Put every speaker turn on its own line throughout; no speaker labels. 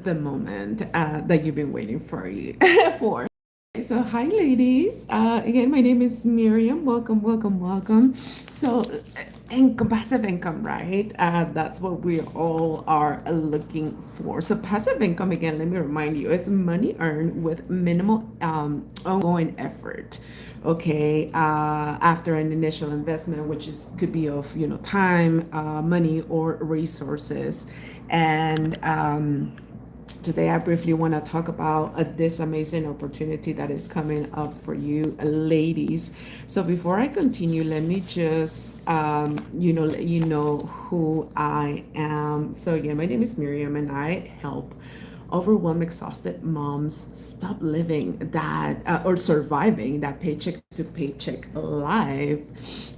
the moment that you've been waiting for. For. So, hi, ladies. Again, my name is Miriam. Welcome, welcome, welcome. So, passive income, right? That's what we all are looking for. So, passive income, again, let me remind you, is money earned with minimal ongoing effort. Okay, after an initial investment, which is could be of time, money, or resources, and today, I briefly want to talk about this amazing opportunity that is coming up for you, ladies. So, before I continue, let me just, let you know who I am. So, again, my name is Miriam, and I help overwhelmed, exhausted moms stop living that or surviving that paycheck to paycheck life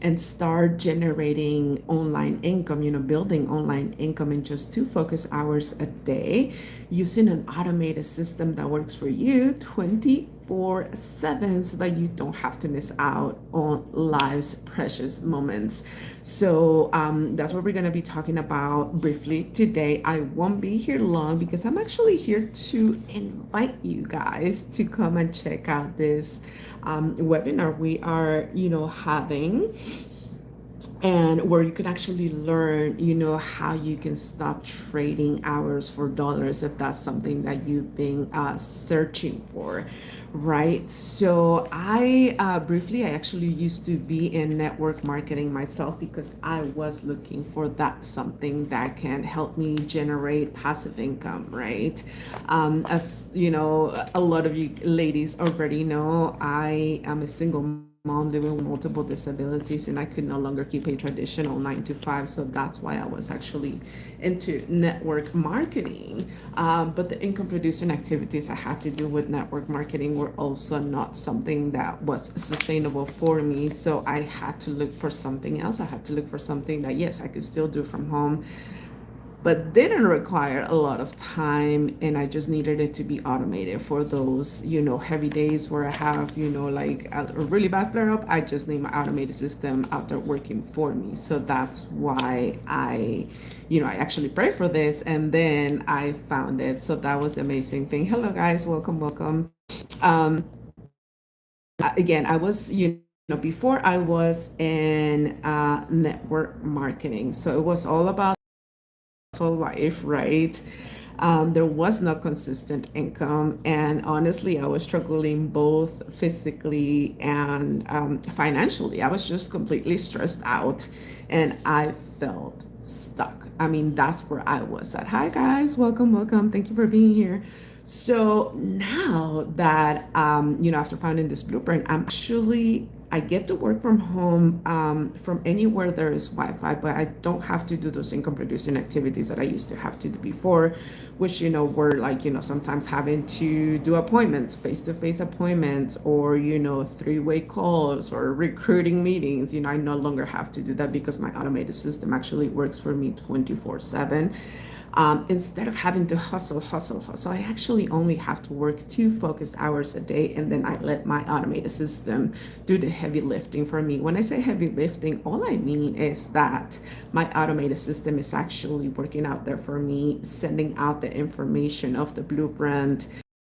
and start generating online income, building online income in just 2 focus hours a day using an automated system that works for you 24/7 so that you don't have to miss out on life's precious moments. So that's what we're going to be talking about briefly today. I won't be here long because I'm actually here to invite you guys to come and check out this webinar we are, having, and where you can actually learn, how you can stop trading hours for dollars if that's something that you've been searching for, right? So I actually used to be in network marketing myself because I was looking for that something that can help me generate passive income, right? As you know, a lot of you ladies already know, I am a single mom living with multiple disabilities, and I could no longer keep a traditional 9 to 5. So that's why I was actually into network marketing. But the income producing activities I had to do with network marketing were also not something that was sustainable for me. So I had to look for something else. I had to look for something that, yes, I could still do from home, but didn't require a lot of time, and I just needed it to be automated for those heavy days where I have like a really bad flare up. I just need my automated system out there working for me. So that's why I actually prayed for this, and then I found it. So that was the amazing thing. Hello guys, welcome. um Again, I was before I was in network marketing, so it was all about life, right? There was no consistent income, and honestly, I was struggling both physically and financially. I was just completely stressed out, and I felt stuck. I mean, that's where I was at. Hi, guys, welcome. Thank you for being here. So now that after finding this blueprint, I get to work from home, from anywhere there is Wi-Fi, but I don't have to do those income producing activities that I used to have to do before, which were like sometimes having to do appointments, face-to-face appointments, or three-way calls or recruiting meetings. I no longer have to do that because my automated system actually works for me 24/7. Instead of having to hustle, I actually only have to work 2 focus hours a day, and then I let my automated system do the heavy lifting for me. When I say heavy lifting, all I mean is that my automated system is actually working out there for me, sending out the information of the blueprint,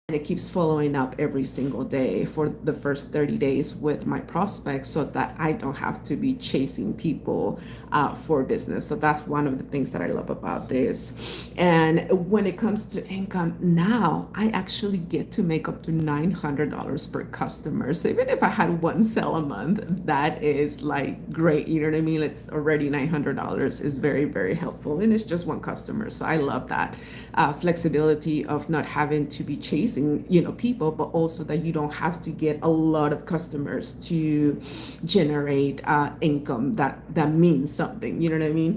and it keeps following up every single day for the first 30 days with my prospects so that I don't have to be chasing people for business. So that's one of the things that I love about this. And when it comes to income, now I actually get to make up to $900 per customer. So even if I had one sale a month, that is like great. You know what I mean? It's already $900 is very, very helpful. And it's just one customer. So I love that flexibility of not having to be chasing people, but also that you don't have to get a lot of customers to generate income that means something. You know what I mean?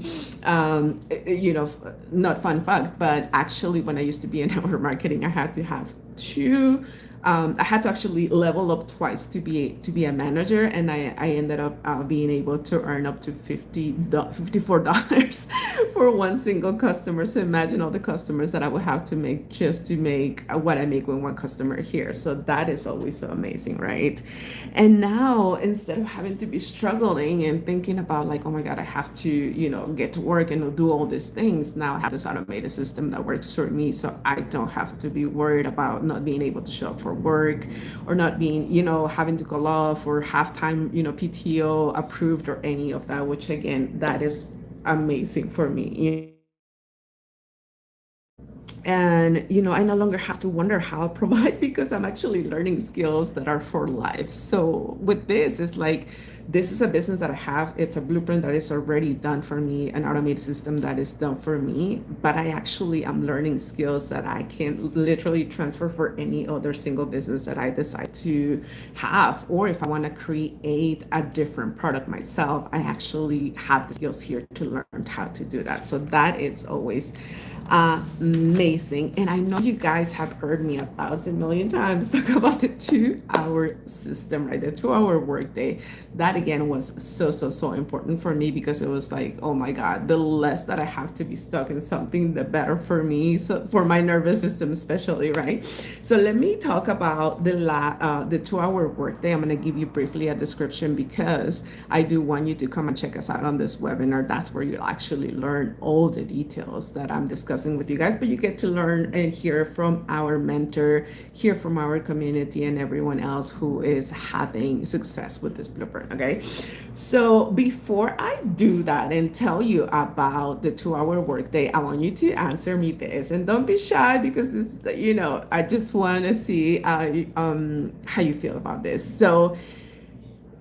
Not fun fact, but actually when I used to be in network marketing, I had to have two I had to actually level up twice to be a manager, and I ended up being able to earn up to $54 for one single customer. So imagine all the customers that I would have to make just to make what I make with one customer here. So that is always so amazing, right? And now instead of having to be struggling and thinking about like, oh my God, I have to, get to work and do all these things. Now I have this automated system that works for me. So I don't have to be worried about not being able to show up for work or not being, having to call off or have time, PTO approved or any of that, which again, that is amazing for me. And I no longer have to wonder how I provide because I'm actually learning skills that are for life. So with this, it's like this is a business that I have. It's a blueprint that is already done for me, an automated system that is done for me, but I actually am learning skills that I can literally transfer for any other single business that I decide to have. Or if I want to create a different product myself, I actually have the skills here to learn how to do that. So that is always amazing. And I know you guys have heard me 1,000,000,000 times talk about the 2-hour system, right? The 2-hour workday. That again was so important for me because it was like, oh my God, the less that I have to be stuck in something, the better for me. So for my nervous system, especially, right? So let me talk about the 2-hour workday. I'm going to give you briefly a description because I do want you to come and check us out on this webinar. That's where you'll actually learn all the details that I'm discussing with you guys, but you get to learn and hear from our mentor, hear from our community and everyone else who is having success with this blueprint. Okay. So before I do that and tell you about the 2-hour workday, I want you to answer me this, and don't be shy because this, I just want to see how you feel about this. So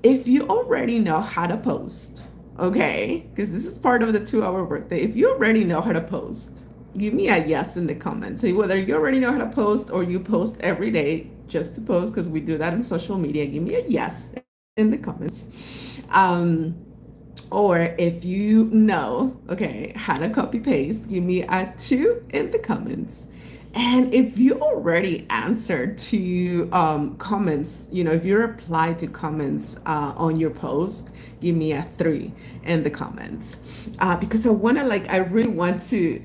if you already know how to post, okay, because this is part of the 2-hour workday. If you already know how to post, give me a yes in the comments. Say whether you already know how to post or you post every day just to post, because we do that in social media. Give me a yes in the comments. Or if you know, okay, how to copy paste, give me a 2 in the comments. And if you already answered to comments, if you reply to comments on your post, give me a 3 in the comments. Because I really want to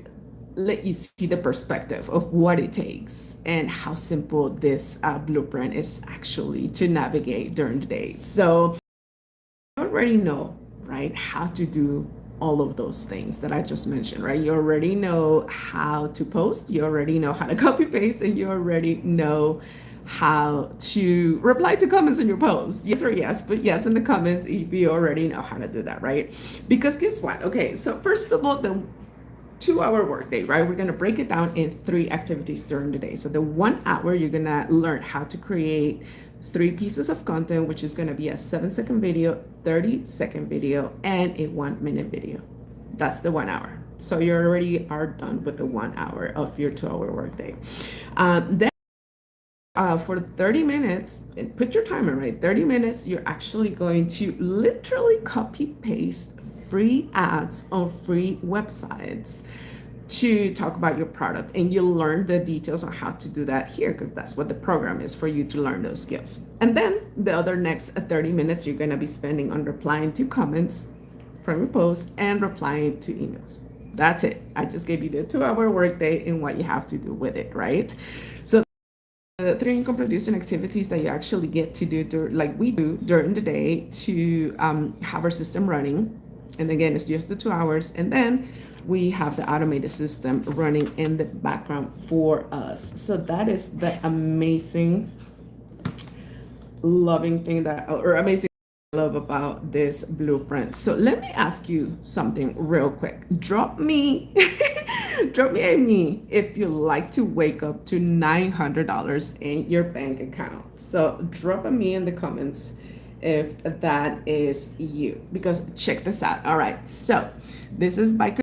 let you see the perspective of what it takes and how simple this blueprint is actually to navigate during the day. So you already know, right, how to do all of those things that I just mentioned, right? You already know how to post, you already know how to copy paste, and you already know how to reply to comments on your post. Yes or yes, but yes in the comments if you already know how to do that, right? Because guess what? Okay, so first of all, the 2-hour workday, right? We're gonna break it down in 3 activities during the day. So the 1 hour, you're gonna learn how to create 3 pieces of content, which is gonna be a 7-second video, 30-second video, and a 1-minute video. That's the 1 hour. So you already are done with the 1 hour of your 2-hour workday. Then for 30 minutes, put your timer, right? 30 minutes, you're actually going to literally copy paste free ads on free websites to talk about your product, and you'll learn the details on how to do that here because that's what the program is, for you to learn those skills. And then the other next 30 minutes you're going to be spending on replying to comments from your post and replying to emails. That's it. I just gave you the 2-hour workday and what you have to do with it, right? So the 3 income producing activities that you actually get to do like we do during the day to have our system running. And again, it's just the 2 hours. And then we have the automated system running in the background for us. So that is the amazing, loving thing amazing I love about this blueprint. So let me ask you something real quick. Drop me a me if you like to wake up to $900 in your bank account. So drop a me in the comments if that is you, because check this out. All right, so this is by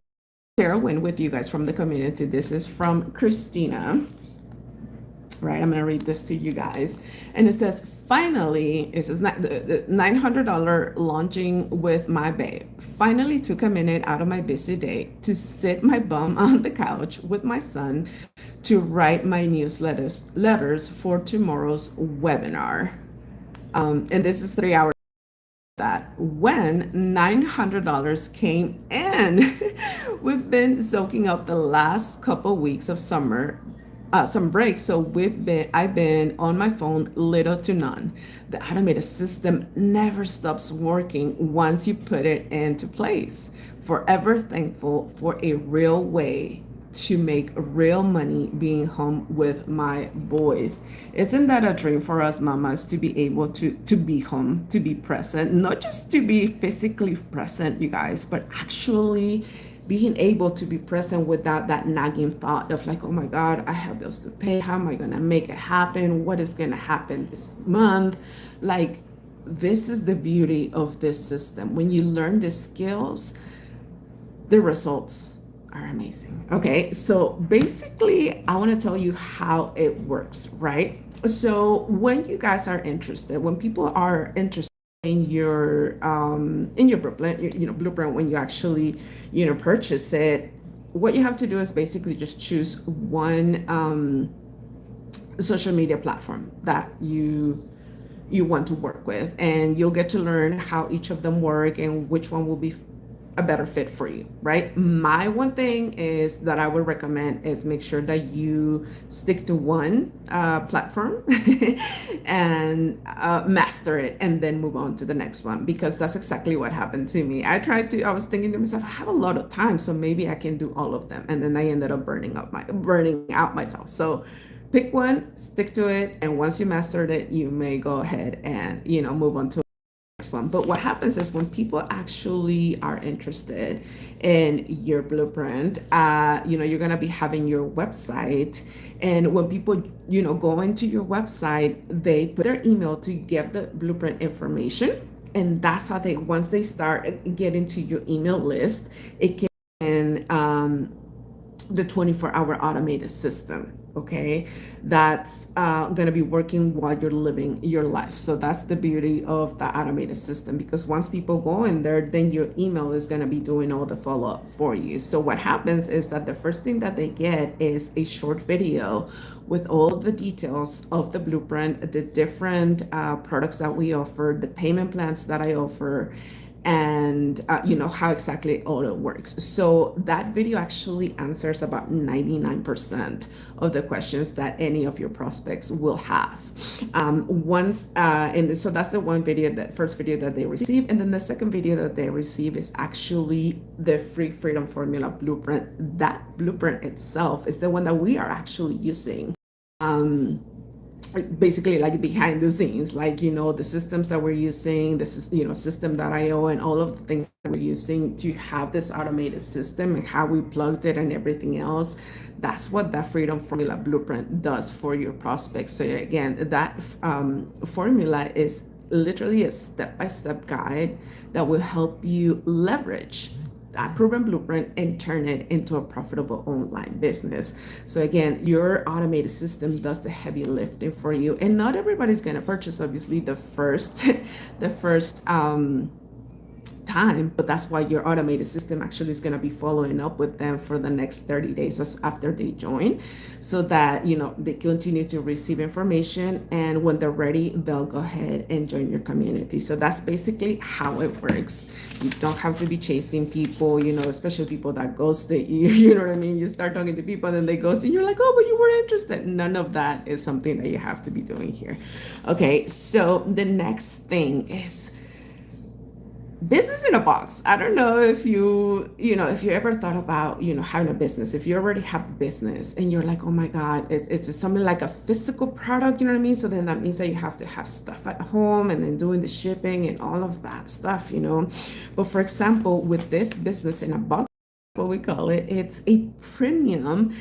Carolyn with you guys from the community. This is from Christina, right? I'm gonna read this to you guys, and it says, finally, it says the $900 launching with my babe. finally took a minute out of my busy day to sit my bum on the couch with my son to write my newsletters letters for tomorrow's webinar. And this is 3 hours that when $900 came in. We've been soaking up the last couple weeks of some breaks. So I've been on my phone little to none. The automated system never stops working once you put it into place. Forever thankful for a real way to make real money being home with my boys. Isn't that a dream for us mamas, to be able to be home, to be present, not just to be physically present, you guys, but actually being able to be present without that nagging thought of like, oh my God, I have bills to pay. How am I going to make it happen? What is going to happen this month? Like, this is the beauty of this system. When you learn the skills, the results are amazing. Okay, so basically, I want to tell you how it works, right? So when you guys are interested, when people are interested in your blueprint, blueprint, when you actually purchase it, what you have to do is basically just choose one social media platform that you want to work with, and you'll get to learn how each of them work and which one will be a better fit for you, right? My one thing is that I would recommend is make sure that you stick to one platform and master it, and then move on to the next one, because that's exactly what happened to me. I was thinking to myself, I have a lot of time, so maybe I can do all of them, and then I ended up burning out myself. So pick one, stick to it, and once you mastered it, you may go ahead and move on to next one. But what happens is when people actually are interested in your blueprint, you're going to be having your website. And when people, go into your website, they put their email to get the blueprint information. And that's how once they start getting to your email list, it can, the 24-hour automated system, okay, that's going to be working while you're living your life. So that's the beauty of the automated system, because once people go in there, then your email is going to be doing all the follow-up for you. So what happens is that the first thing that they get is a short video with all the details of the blueprint, the different products that we offer, the payment plans that I offer, and how exactly all it works. So that video actually answers about 99% of the questions that any of your prospects will have. And so that's the one video, the first video that they receive. And then the second video that they receive is actually the free Freedom Formula blueprint. That blueprint itself is the one that we are actually using. Basically, like behind the scenes, like the systems that we're using, this is system.io, and all of the things that we're using to have this automated system, and how we plugged it and everything else. That's what that Freedom Formula blueprint does for your prospects. So again, that formula is literally a step-by-step guide that will help you leverage that proven blueprint and turn it into a profitable online business. So again, your automated system does the heavy lifting for you, and not everybody's going to purchase obviously the first time, but that's why your automated system actually is going to be following up with them for the next 30 days after they join, so that they continue to receive information, and when they're ready, they'll go ahead and join your community. So that's basically how it works. You don't have to be chasing people, especially people that ghost you. You know what I mean? You start talking to people, then they ghost you, and you're like, oh, but you were interested. None of that is something that you have to be doing here. Okay, so the next thing is business in a box. I don't know if if you ever thought about having a business. If you already have a business and you're like, oh my God, it's something like a physical product, you know what I mean? So then that means that you have to have stuff at home, and then doing the shipping and all of that stuff. But for example, with this business in a box, what we call it, it's a premium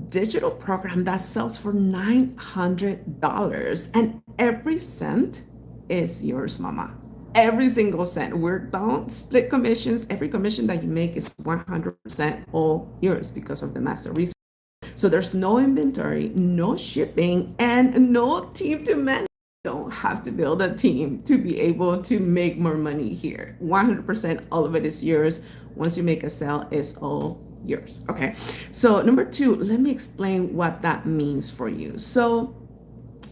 digital program that sells for $900, and every cent is yours, mama. Every single cent. We don't split commissions. Every commission that you make is 100% all yours because of the master resource. So there's no inventory, no shipping, and no team to manage. don't have to build a team to be able to make more money here. 100%, all of it is yours. Once you make a sale, it's all yours. Okay. So, number two, let me explain what that means for you. So,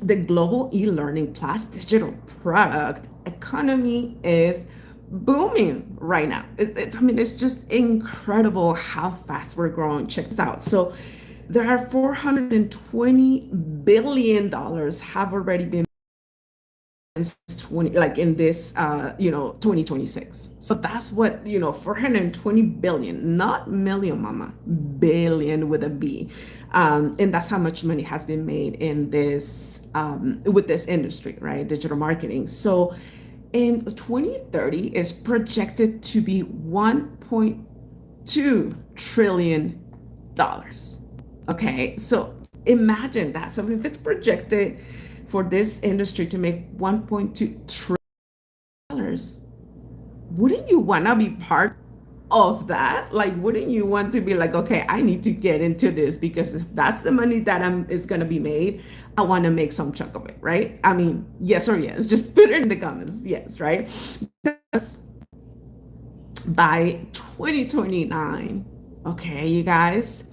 the global e-learning plus digital product economy is booming right now. I mean, it's just incredible how fast we're growing. Check this out. So there are $420 billion have already been 20, like in this 2026. So that's what 420 billion, not million, mama, billion with a B. And that's how much money has been made in this with this industry, right? Digital marketing. So in 2030 is projected to be 1.2 trillion dollars. Okay, so imagine that. So if it's projected for this industry to make 1.2 trillion dollars, wouldn't you want to be part of that? Like, wouldn't you want to be like, okay, I need to get into this because if that's the money that is going to be made, I want to make some chunk of it, right? I mean, yes or yes. Just put it in the comments. Yes, right? Because by 2029, okay, you guys,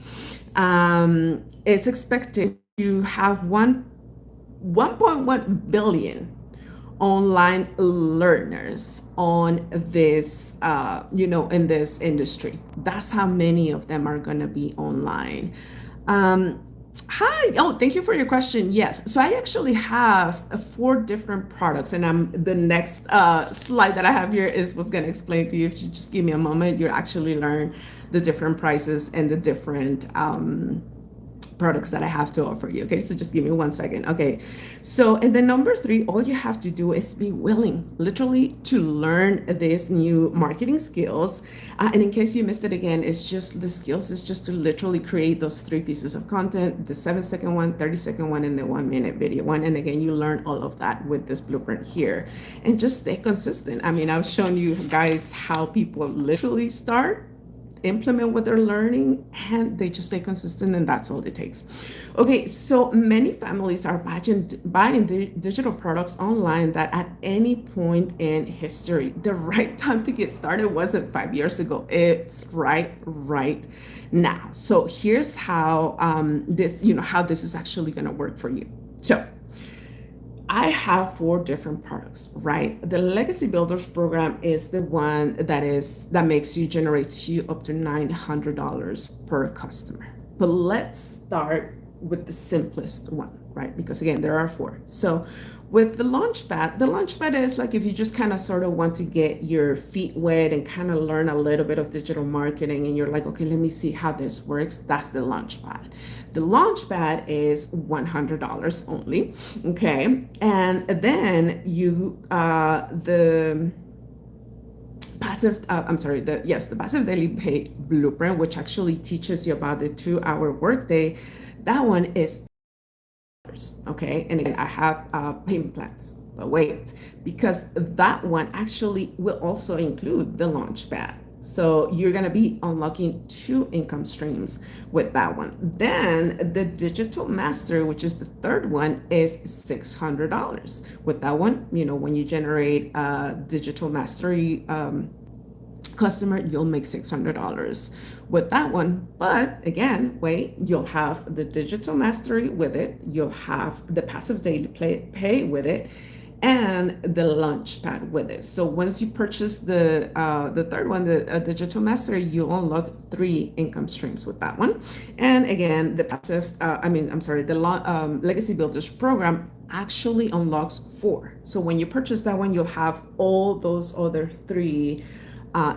it's expected to have 1.1 billion online learners on this in this industry. That's how many of them are going to be online. Hi. Oh, thank you for your question. Yes. So I actually have four different products, and the next slide that I have here is what's going to explain to you. If you just give me a moment, you'll actually learn the different prices and the different products that I have to offer you. Okay, so just give me 1 second. Okay, so and then number three, all you have to do is be willing, literally, to learn these new marketing skills. And in case you missed it again, it's just the skills is just to literally create those three pieces of content: the 7-second one, 30-second one, and the 1-minute video one. And again, you learn all of that with this blueprint here, and just stay consistent. I mean, I've shown you guys how people literally start, implement what they're learning, and they just stay consistent, and that's all it takes. Okay, so many families are buying digital products online that at any point in history, the right time to get started wasn't 5 years ago. It's right now. So here's how how this is actually going to work for you. So I have four different products, right? The Legacy Builders program is the one that makes you generates you up to $900 per customer. But let's start with the simplest one, right? Because again, there are four. So with the Launchpad is like if you just kind of sort of want to get your feet wet and kind of learn a little bit of digital marketing, and you're like, okay, let me see how this works. That's the Launchpad. The Launchpad is $100 only, okay? And then the passive daily pay blueprint, which actually teaches you about the 2-hour workday. That one is okay. And again, I have payment plans, but wait, because that one actually will also include the Launchpad. So you're going to be unlocking 2 income streams with that one. Then the Digital Master, which is the third one, is $600. With that one, when you generate a Digital Mastery customer, you'll make $600 with that one. But again, wait, you'll have the Digital Mastery with it, you'll have the passive daily pay with it, and the Launchpad with it. So once you purchase the third one, the Digital Mastery, you unlock 3 income streams with that one. And again, the Legacy Builders program actually unlocks 4. So when you purchase that one, you'll have all those other 3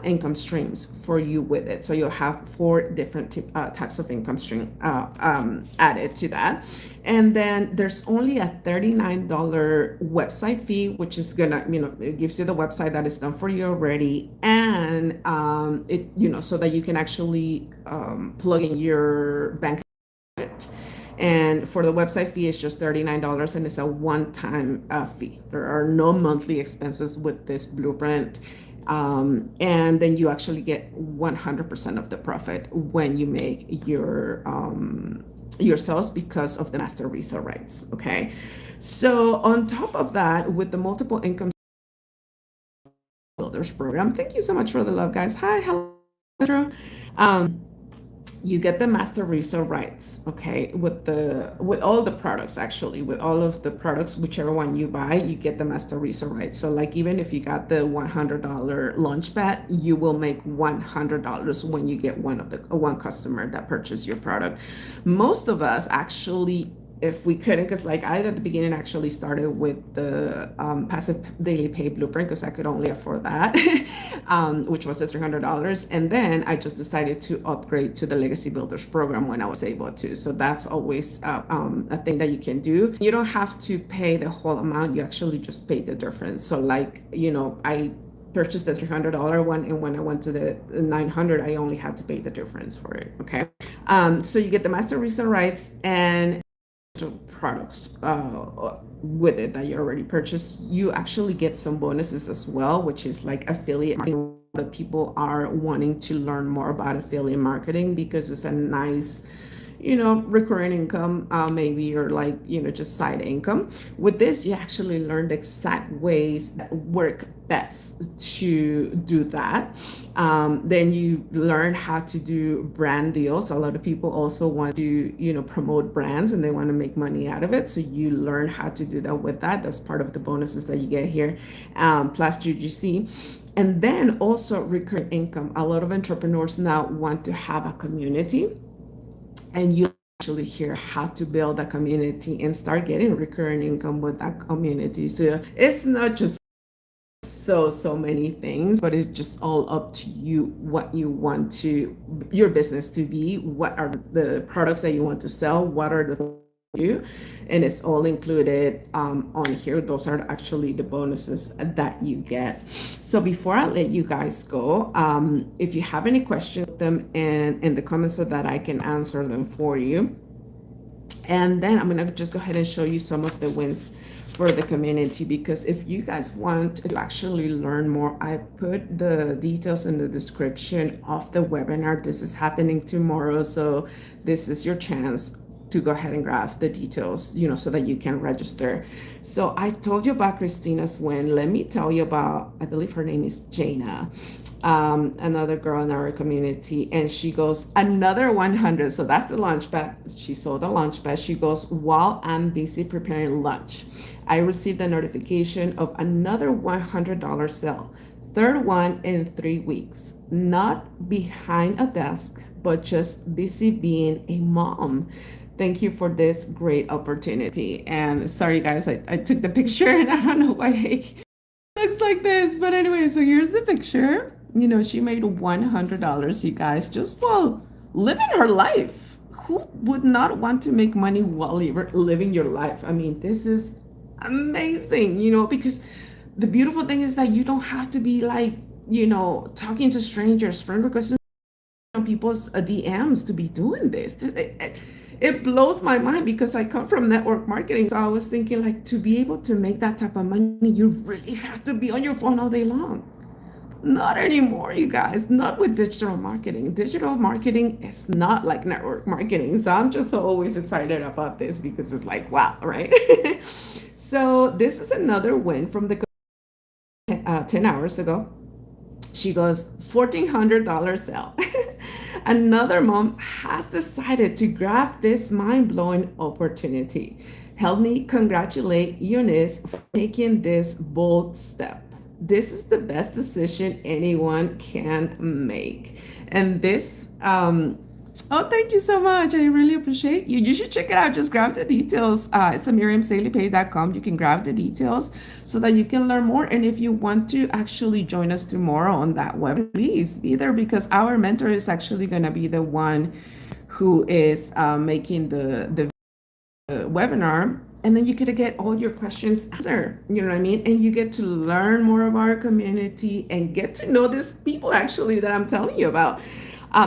income streams for you with it. So you'll have 4 different types of income stream added to that. And then there's only a $39 website fee, which is gonna, it gives you the website that is done for you already, and so that you can actually plug in your bank account. And for the website fee, it's just $39, and it's a one-time fee. There are no monthly expenses with this blueprint. And then you actually get 100% of the profit when you make your yourselves because of the master resale rights. Okay. So on top of that, with the multiple income builders program, thank you so much for the love, guys. Hi, hello. Um, you get the master resale rights, okay, with all the products, actually, with all of the products, whichever one you buy, you get the master resale rights. So like, even if you got the $100 launch pad, you will make $100 when you get one customer that purchased your product. Most of us actually, if we couldn't, because like I at the beginning actually started with the passive daily pay blueprint because I could only afford that, which was the $300, and then I just decided to upgrade to the Legacy Builders program when I was able to. So that's always a thing that you can do. You don't have to pay the whole amount; you actually just pay the difference. So like, I purchased the $300 one, and when I went to the 900, I only had to pay the difference for it. Okay, so you get the master resale rights and products with it that you already purchased. You actually get some bonuses as well, which is like affiliate marketing. That people are wanting to learn more about affiliate marketing because it's a nice, recurring income, maybe, or like, just side income. With this, you actually learn the exact ways that work best to do that. Then you learn how to do brand deals. A lot of people also want to, promote brands and they want to make money out of it. So you learn how to do that with that. That's part of the bonuses that you get here, plus UGC. And then also recurring income. A lot of entrepreneurs now want to have a community, and you actually hear how to build a community and start getting recurring income with that community. So it's not just so many things, but it's just all up to you what you want to your business to be, what are the products that you want to sell, what are the you, and it's all included on here. Those are actually the bonuses that you get. So before I let you guys go, if you have any questions, put them in the comments so that I can answer them for you. And then I'm gonna just go ahead and show you some of the wins for the community, because if you guys want to actually learn more, I put the details in the description of the webinar. This is happening tomorrow, so this is your chance to go ahead and grab the details, so that you can register. So I told you about Christina's win. Let me tell you about, I believe her name is Jana, another girl in our community, and she goes another 100. So that's the launch pad. She sold the launch pad. She goes, while I'm busy preparing lunch, I received a notification of another $100 sale. Third one in 3 weeks. Not behind a desk, but just busy being a mom. Thank you for this great opportunity. And sorry, guys, I took the picture and I don't know why it looks like this. But anyway, so here's the picture. She made $100, you guys, just while living her life. Who would not want to make money while living your life? I mean, this is amazing, because the beautiful thing is that you don't have to be like, talking to strangers, friend requests on people's DMs to be doing this. It blows my mind because I come from network marketing. So I was thinking, like, to be able to make that type of money, you really have to be on your phone all day long. Not anymore, you guys. Not with digital marketing. Digital marketing is not like network marketing. So I'm just always excited about this because it's like, wow, right? So this is another win from the 10 hours ago. She goes, $1,400 sale. Another mom has decided to grab this mind-blowing opportunity. Help me congratulate Eunice for taking this bold step. This is the best decision anyone can make. And this, oh, thank you so much. I really appreciate you. You should check it out. Just grab the details. It's at miriamsaleypay.com. You can grab the details so that you can learn more. And if you want to actually join us tomorrow on that web, please be there, because our mentor is actually going to be the one who is making the webinar. And then you get to get all your questions answered, you know what I mean? And you get to learn more of our community and get to know these people actually that I'm telling you about.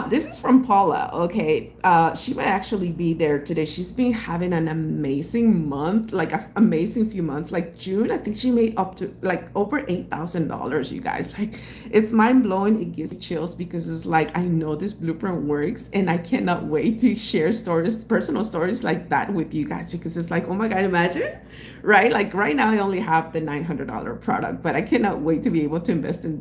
This is from Paula. Okay, she might actually be there today. She's been having an amazing month, like an amazing few months. Like June, I think she made up to like over $8,000. You guys, like, it's mind blowing. It gives me chills because it's like I know this blueprint works, and I cannot wait to share stories, personal stories like that with you guys because it's like, oh my God, imagine, right? Like right now, I only have the $900 product, but I cannot wait to be able to invest in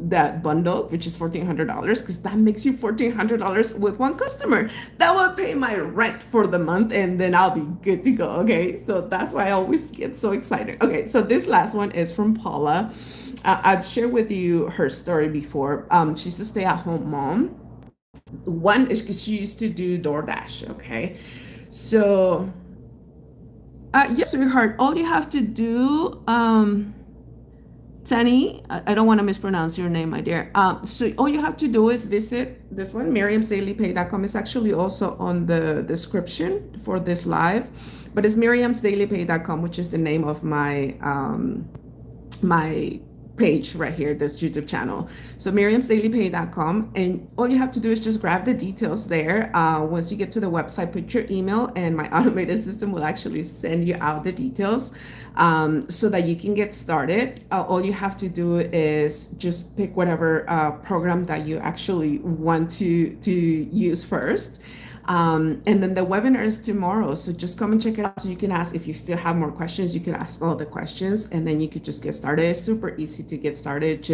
that bundle, which is $1,400, because that makes you $1,400 with one customer. That will pay my rent for the month, and then I'll be good to go. Okay, so that's why I always get so excited. Okay, so this last one is from Paula. I've shared with you her story before. She's a stay-at-home mom. One is because she used to do DoorDash. Okay, so yes, sweetheart. All you have to do, Tani, I don't want to mispronounce your name, my dear. So all you have to do is visit this one, miriamsdailypay.com. It's actually also on the description for this live, but it's miriamsdailypay.com, which is the name of my page right here, this YouTube channel. So miriamsdailypay.com, and all you have to do is just grab the details there. Once you get to the website, put your email, and my automated system will actually send you out the details, so that you can get started. All you have to do is just pick whatever program that you actually want to use first. And then the webinar is tomorrow. So just come and check it out. So you can ask, if you still have more questions, you can ask all the questions, and then you could just get started. It's super easy to get started.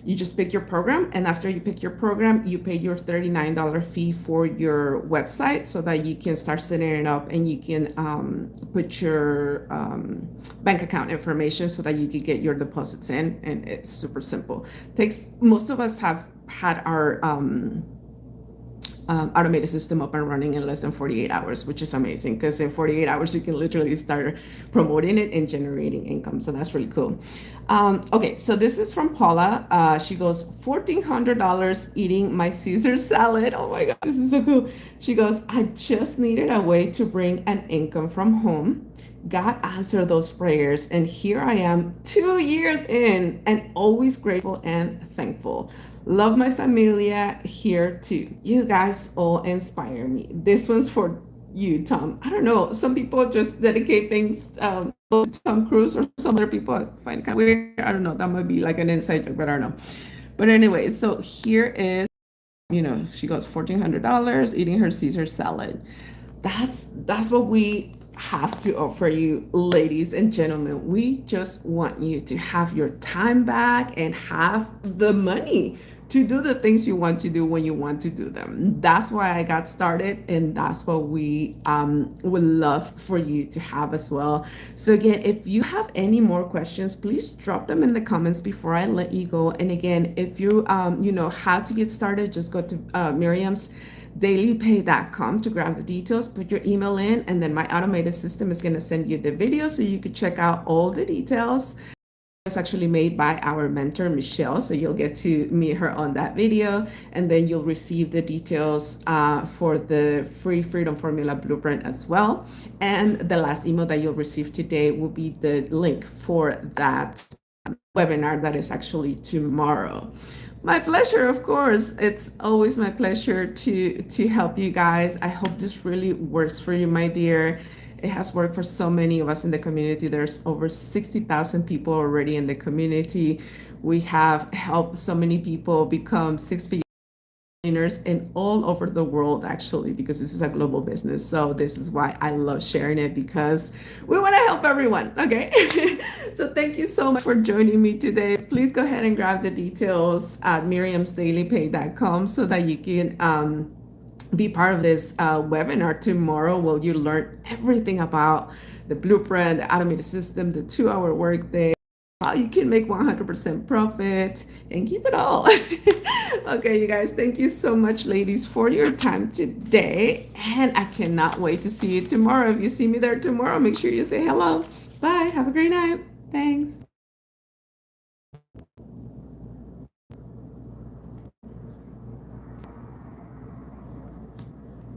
You just pick your program. And after you pick your program, you pay your $39 fee for your website so that you can start setting it up, and you can put your bank account information so that you can get your deposits in. And it's super simple. Most of us have had our automated system up and running in less than 48 hours, which is amazing, because in 48 hours you can literally start promoting it and generating income. So that's really cool. Okay, so this is from Paula. She goes, $1,400 eating my Caesar salad. Oh my God, this is so cool. She goes, I just needed a way to bring an income from home. God answered those prayers, and here I am 2 years in, and always grateful and thankful. Love my familia here too. You guys all inspire me. This one's for you, Tom. I don't know. Some people just dedicate things to Tom Cruise, or some other people I find kind of weird. I don't know. That might be like an inside joke, but I don't know. But anyway, so here is, she goes $1,400 eating her Caesar salad. That's what we have to offer you, ladies and gentlemen. We just want you to have your time back and have the money to do the things you want to do when you want to do them. That's why I got started, and that's what we would love for you to have as well. So again, if you have any more questions, please drop them in the comments before I let you go. And again, if you know how to get started, just go to miriamsdailypay.com to grab the details, put your email in, and then my automated system is going to send you the video so you could check out all the details. It's actually made by our mentor, Michelle. So you'll get to meet her on that video, and then you'll receive the details for the free Freedom Formula Blueprint as well. And the last email that you'll receive today will be the link for that webinar that is actually tomorrow. My pleasure, of course. It's always my pleasure to help you guys. I hope this really works for you, my dear. It has worked for so many of us in the community. There's over 60,000 people already in the community. We have helped so many people become six-figure earners in all over the world, actually, because this is a global business. So this is why I love sharing it, because we want to help everyone. Okay. So thank you so much for joining me today. Please go ahead and grab the details at miriamsdailypay.com so that you can be part of this webinar tomorrow, where you learn everything about the blueprint, the automated system, the 2-hour workday, how you can make 100% profit and keep it all. Okay, you guys, thank you so much, ladies, for your time today. And I cannot wait to see you tomorrow. If you see me there tomorrow, make sure you say hello. Bye. Have a great night. Thanks.